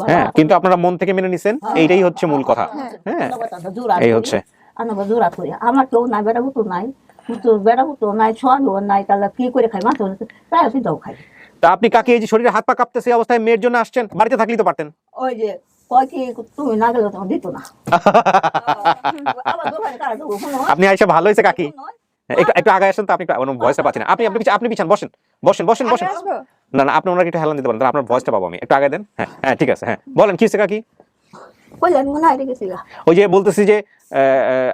হ্যাঁ কিন্তু আপনারা মন থেকে মেনে নিছেন, এইটাই হচ্ছে মূল কথা। হ্যাঁ এই হচ্ছে আমার কেউ নাই, বেড়া বুতো নাই, বেড়া বুতো নাই, ছোয়ানো নাই, তাহলে কি করে খাই মাছ তাই দাও খাই। তা আপনি কাকে এই যে শরীরে হাত পা কাঁপতেছে অবস্থায় মেয়ের জন্য আসছেন? বাড়িতে থাকলেই তো পারতেন। ওই যে কয় কি তুমি না গেলে তখন দিত না। আপনি আইসা ভালো হয়েছে কাকি, একটু আগে আসেন তো। আপনি ভয়েসটা পাচ্ছেন, আপনি পিছান, বসেন বসেন বসেন বসেন। না না আপনি ওনাকে একটু হেলান দিতে পারেন, আপনার ভয়েসটা পাবো আমি। একটু আগে দেন। হ্যাঁ হ্যাঁ ঠিক আছে। হ্যাঁ বলেন কি হয়েছে কাকি? ওই যে বলতেছি যে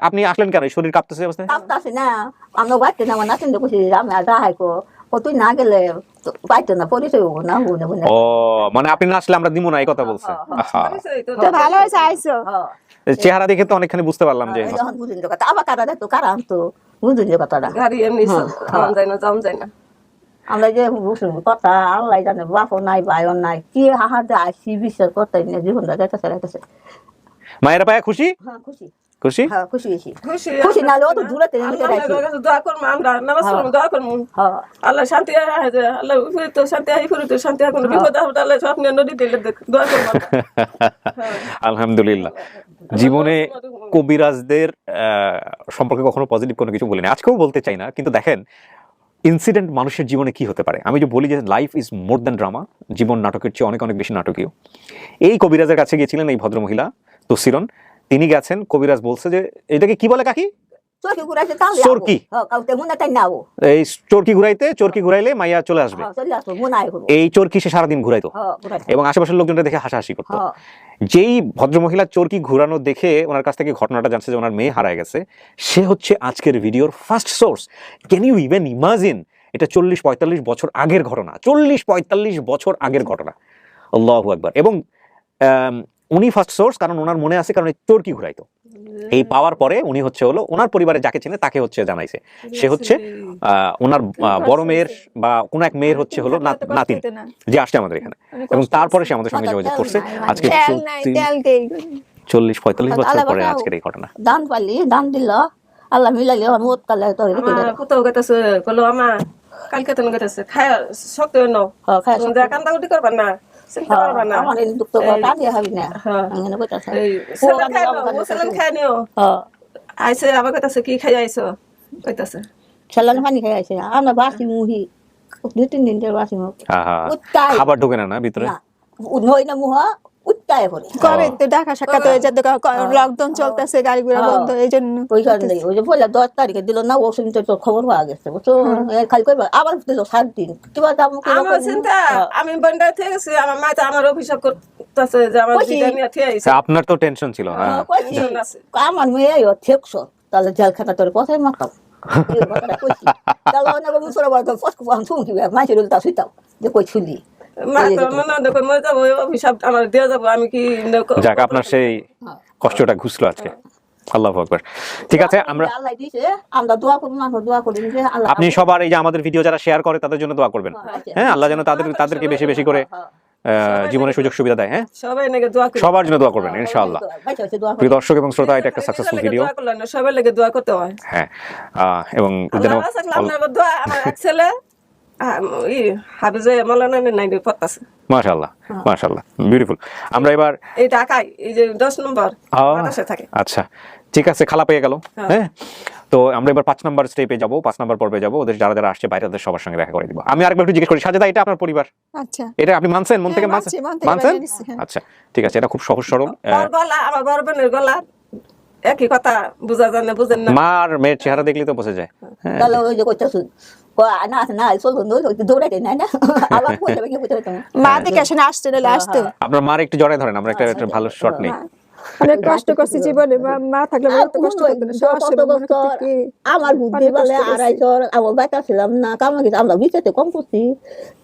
আপনি আসলেন কেন? শরীর কাঁপতেছে অবস্থায়? কাঁপতেছে না, আমরা বাড়তে না, আমার নাচেন দেখছি আমি যাহাই কো তুই না গেলে পাইতো না, পরিচয় হবো না। ও মানে আপনি না আসলে আমরা দিব না এই কথা বলছে। ভালো হয়েছে আইসো। চেহারা দেখে তো অনেকখানি বুঝতে পারলাম যে বুঝুন কথা আবার কারা দেখতো কারা আনতো বুঝুন যে কথাটা গাড়ি এমনি খাওয়ান যায় না, যাওয়া যায় না। আমরা যে বুঝুন কথা আল্লাহ জানে, বাপও নাই ভাইও নাই, কি হাহাতে আসি বিশ্বাস করতে জীবনটা যাইতেছে। মায়ের পায়ে খুশি? হ্যাঁ খুশি। খুশি? হ্যাঁ খুশি হয়েছি খুশি খুশি না হলেও তো দূরে থেকে নিতে আল্লাহর রাখছি কাছে দোয়া করবো আমরা, নামাজ পড়বো, দোয়া করবো। হ্যাঁ আল্লাহ শান্তি আছে, আল্লাহ উপরে তো শান্তি আছে, উপরে তো শান্তি আছে, কোনো বিপদ আপদ আল্লাহ স্বপ্নে নদী দিলে দোয়া করবো আমরা। আলহামদুলিল্লাহ। জীবনে কবিরাজদের সম্পর্কে কখনো পজিটিভ কোনো কিছু বলিনি, আজকেও বলতে চাই না, কিন্তু দেখেন ইনসিডেন্ট মানুষের জীবনে কি হতে পারে। আমি যে বলি যে life is more than drama, জীবন নাটকের চেয়ে অনেক অনেক বেশি নাটকীয়। এই কবিরাজের কাছে গিয়েছিলেন এই ভদ্রমহিলা তসিরন, তিনি গেছেন, কবিরাজ বলছে যে এটাকে কি বলে কাকি? চরকি ঘুরাইছে তাহলে চরকি। হ্যাঁ কাউতে মনে তাই নাও এই চরকি ঘুরাইলে মাইয়া চলে আসবে। চলে আসবো মনে আয় করবো এই চরকি সে সারাদিন ঘুরাইতো হ্যাঁ ঘুরাইছে এবং আশেপাশের লোকজনরা দেখে হাসাহাসি করতো। হ্যাঁ যেই ভদ্রমহিলা চরকি ঘুরানো দেখে ওনার কাছ থেকে ঘটনাটা জানছে যে ওনার মেয়ে হারায় গেছে, সে হচ্ছে আজকের ভিডিওর first source. Can you even imagine? এটা 40-45 বছর আগের ঘটনা, 40-45 বছর আগের ঘটনা। আল্লাহু আকবার। এবং উনি ফার্স্ট সোর্স, কারণ ওনার মনে আছে, কারণ এই চরকি ঘুরাইতো। এই পাওয়ার পরে উনি হচ্ছে হলো ওনার পরিবারে যাকে চেনে তাকে হচ্ছে জানাইছে, সে হচ্ছে ওনার বড় মেয়ের বা কোন এক মেয়ের হচ্ছে হলো নাতিন যে আসছে আমাদের এখানে, এবং তারপরে সে আমাদের সঙ্গে যোগাযোগ করছে। আজকে 40-45 বছর পরে আজকের এই ঘটনা। দান পালি দান দিল আল্লাহ মিলাইলে মত কালে তোর কোথাও গেতেছে বলো আমার কালকে তো গেতেছে খায় শক্ত ন খায় কান্দা কুটি করবা না, চিন্তা করবা না, আমার এই দুঃখ কথা দিয়ে হবে না അങ്ങനെ কইতাছে এই সালাম খায় না, সালাম খায় নিও। আইছে আবার কইতাছে কি খাই আইছো, কইতাছে সালান পানি খাই আইছে আমরা বাসি মুহি 2-3 দিন ধরে বাসি মুহি খাবার ঢোকে না ভিতরে, নই না মুহা উত্তায় করে কবে তো ঢাকা সাক্ষাৎ হয়ে যাচ্ছে, লকডাউন চলতেছে, গাড়ি ঘোড়া বন্ধ, এই জন্য ওই কারণে ওই যে বললাম 10 তারিখে দিল না, ও শুনতে তো খবর পাওয়া গেছে বুঝছো, খালি কইবা আবার দিল 7 দিন কিবা দাম আমার চিন্তা, আমি বন্ডা থেকে গেছি, আমার মা তো আমার অভিশাপ করতেছে যে আমার দিদা নিয়ে থেকে আইছে। আপনার তো টেনশন ছিল না? আমার মেয়ে ঠিকছো তাহলে জেলখানা তোর কথাই মাতাম তাহলে অনেক মুসরা বাড়তো ফসক ফাম থুম কি মাইছে তা সুইতাও যে কই ছুলি মা তো মনে দেখো মরে যাবো, অভিশাপ আমার দিয়ে যাবো, আমি কি যাক আপনার সেই কষ্টটা ঘুষলো আজকে। আল্লাহু আকবার। ঠিক আছে, আমরা আমরা দোয়া করব, মানুষ দোয়া করি যে আল্লাহ আপনি সবার এই যে আমাদের ভিডিও যারা শেয়ার করে তাদের জন্য দোয়া করবেন। হ্যাঁ, আল্লাহ যেন তাদেরকে বেশি বেশি করে জীবনের সুযোগ সুবিধা দেয়। হ্যাঁ, সবাই নাকি দোয়া করি, সবার জন্য দোয়া করবেন ইনশাআল্লাহ। প্রিয় দর্শক এবং শ্রোতা, এটা একটা সাকসেসফুল ভিডিও, সবাই লাগে দোয়া করতে হয়। হ্যাঁ, এবং আপনার দোয়া আমার এক ছেলে হাফিজে মাওলানা নাই পড়তাছে। মাশাআল্লাহ মাশাআল্লাহ, বিউটিফুল। আমরা এবার এই ঢাকায় এই যে 10 নম্বর মাদ্রাসায় থাকে। আচ্ছা ঠিক আছে, খালা পেয়ে গেল। হ্যাঁ, তো আমরা এবার 5 নম্বর স্টেপে যাব, 5 নম্বর পর্বে যাব, ওদের যারা যারা আসছে বাইরে তাদের সবার সঙ্গে দেখা করে দিব। আমি আরেকবার একটু জিজ্ঞেস করি, সাজেদা এটা আপনার পরিবার? আচ্ছা, এটা আপনি মানছেন, মন থেকে মানছেন? আচ্ছা ঠিক আছে, এটা খুব সহজ সরল। গলা আমার বড় বোনের গলা একই কথা, বুঝা যায় না, বুঝেন না। মা আর মেয়ের চেহারা দেখলে তো বোঝা যায়। তাহলে ওই যে কইতাছুন না না চলুন দৌড়াইতে নাই না আবার কই যাবে কি কইতে মা দেখে আসেন আসছে না আসতো। আপনার মার একটু জড়ায় ধরেন, আমরা একটা ভালো শট নেই। অনেক কষ্ট করছি জীবনে, মা থাকলে বহুত কষ্ট করতে না, আমার বুদ্ধি বলে 2.5 আমার বাচ্চা ছিলাম না, কামা কিছু আমরা বিচেতে কম করছি,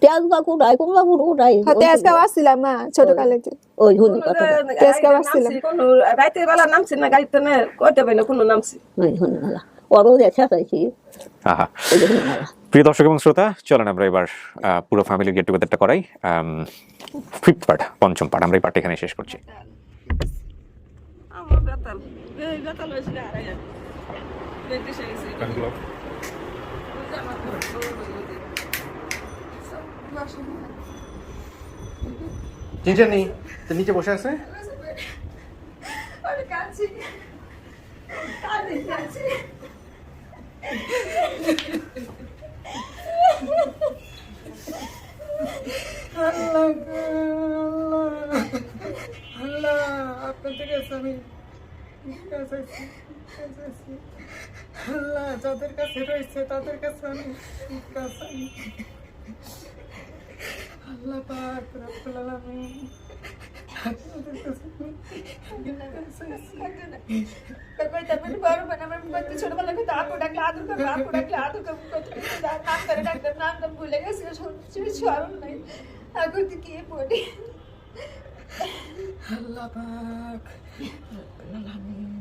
তেজ বা কুড়াই কুমড়া কুড়াই তেজ গাও আসছিলাম মা ছোট কালে, ওই হুনি কথা তেজ গাও আসছিলাম, কোন রাইতে বেলা নামছি না গাড়িতে না, কইতে পাই না কোন নামছি, ওই হুনি না ওরও দেখা চাইছি। প্রিয় দর্শক এবং শ্রোতা, চলেন আমরা এবার পুরো ফ্যামিলি গেট টুগেদারটা করাই। 5th পার্ট, 5ম পার্ট, আমরা এই পার্ট এখানে শেষ করছি। আমার বেতাল এই বেতাল হইছে আর আয়া দেখতে চাইছি চিনছেন তো নিচে বসে আছে। আমি কাঁদছি, কাঁদছি। আল্লাহ আপনাদের কাছে আমি আল্লাহ যাদের কাছে রয়েছে তাদের কাছে আমি আল্লাহ পাক রব্বুল আলামিন আপনাদের কাছে ছোটবেলা কিন্তু আপু ডাকলে আদর করবো, আপু ডাকলে আদর করবো, নাম করে ডাক্তার নাম ভুলে গেছি, স্মরণ নাই, এখন তো কি পড়ি। আল্লাহ পাক রব্বুল আলামিন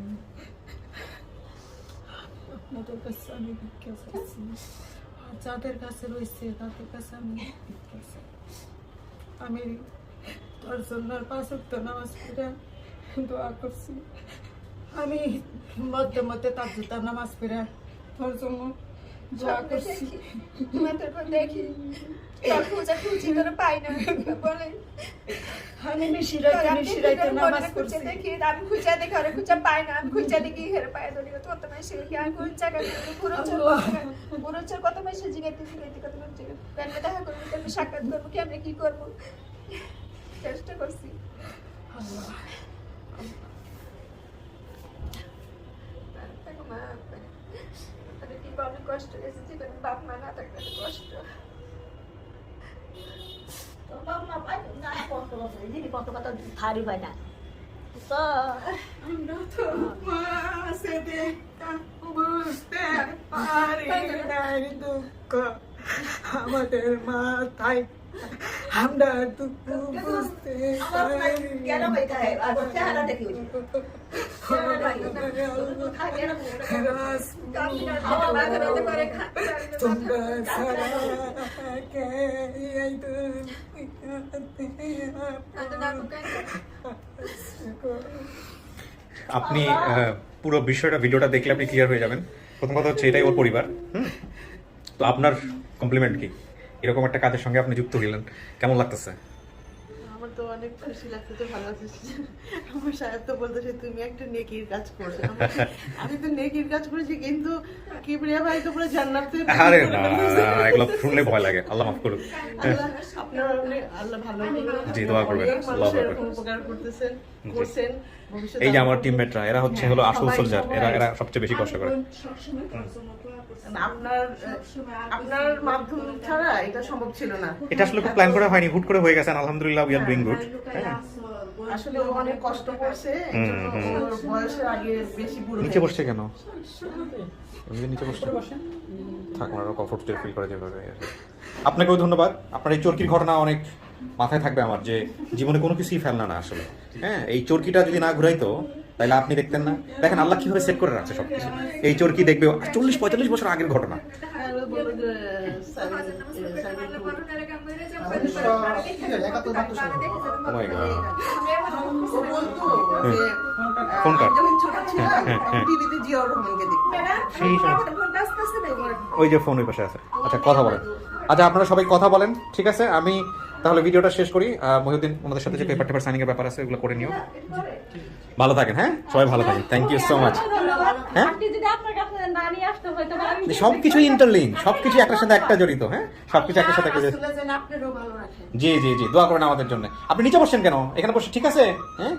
আপনাদের কাছে আমি ভিক্ষা চাইছি, আর যাদের কাছে রয়েছে তাদের কাছে আমি ভিক্ষা চাই। আমি তোর জন্য 5 ওয়াক্ত নামাজ পড়ে দোয়া করছি। আমি মধ্যে মধ্যে তার জুতা নামাজ পড়ে তোর জন্য দোয়া করছি। দেখি খুঁজা খুঁজি করে পাই না বলে আমি মিশিরাইতে নামাজ পড়ছি। দেখি আমি খুঁজা দেখি ওরা খুঁজা পাই না, আমি খুঁজা দেখি হেরে পায়ে ধরি কত মাসে আমি কোন জায়গায় পুরোচর কত মাসে জিগাইতে কত মাসে কেমনে দেখা করবো, কেমনে সাক্ষাৎ করবো, কেমনে কি করবো চেষ্টা করছি। অনেক কষ্ট গেছে জীবনে, বাপ মা না থাকলে কষ্ট। থারি পাই না আমরা তো মাসে দেখতাম বুঝতে পারি নাই দুঃখ আমাদের মাথায়, আমরা দুঃখ বুঝতে তোমরা সারা আপনি পুরো বিষয়টা ভিডিওটা দেখলে আপনি ক্লিয়ার হয়ে যাবেন। প্রথম কথা হচ্ছে এটাই ওর পরিবার। তো আপনার কমপ্লিমেন্ট কি, এরকম একটা কাজের সঙ্গে আপনি যুক্ত হলেন, কেমন লাগতেছে? আমার তো অনেক খুশি লাগতেছে, ভালো লাগতেছে। আমার সাহেব তো বলতেছে তুমি একটা নেকির কাজ করছো। আমি তো নেকির কাজ করেছি, কিন্তু কিবরিয়া ভাই তো পুরো জান্নাতে। আরে না, এগুলো শুনলে ভয় লাগে। আল্লাহ মাফ করুক। আপনারা আল্লাহ ভালো করুন। জি, দোয়া করবেন। আল্লাহ উপকার করতেছেন, করছেন। এই যে আমার টিমমেটরা, এরা হচ্ছে হলো আসল সোলজার, এরা সবচেয়ে বেশি কষ্ট করে। আপনার মাধ্যম ছাড়া এটা সম্ভব ছিল না। এটা আসলে খুব প্ল্যান করা হয়নি, হুট করে হয়ে গেছে। আলহামদুলিল্লাহ, উই আর ডুইং গুড। আসলে ও অনেক কষ্ট করছে, ওর বয়সের আগে বেশি বুড়ো। নিচে বসছে কেন? এমনি নিচে বসছে, থাক, আমরা কমফোর্টেবল ফিল করে যেভাবে। আপনাকেও ধন্যবাদ। আপনার এই চরকির ঘটনা অনেক মাথায় থাকবে আমার, যে জীবনে কোনো কিছুই ফেলনা না আসলে। হ্যাঁ, এই চরকিটা যদি না ঘুরাইতো তাহলে আপনি দেখতেন না। দেখেন আল্লাহ কিভাবে সেট করে রাখছে সবকিছু। এই চরকি দেখবে 40-45 বছর আগের ঘটনা। Phone cut. ওই যে ফোন ওই পাশে আছে। আচ্ছা, কথা বলেন। আচ্ছা, আপনারা সবাই কথা বলেন, ঠিক আছে? আমি তাহলে ভিডিওটা শেষ করি। মহিউদ্দিন, ওনাদের সাথে যে পেপার সাইনিং এর ব্যাপার আছে ওগুলো করে নিও। ভালো থাকেন। হ্যাঁ, সবাই ভালো থাকেন। Thank you so much. হ্যাঁ, সবকিছু ইন্টারলিঙ্ক, সবকিছু একটার সাথে একটা জড়িত। হ্যাঁ, সবকিছু একটার সাথে একটা জড়িত। জি জি জি, দোয়া করেন আমাদের জন্য। আপনি নিচে বসছেন কেন? এখানে বসে ঠিক আছে। হ্যাঁ।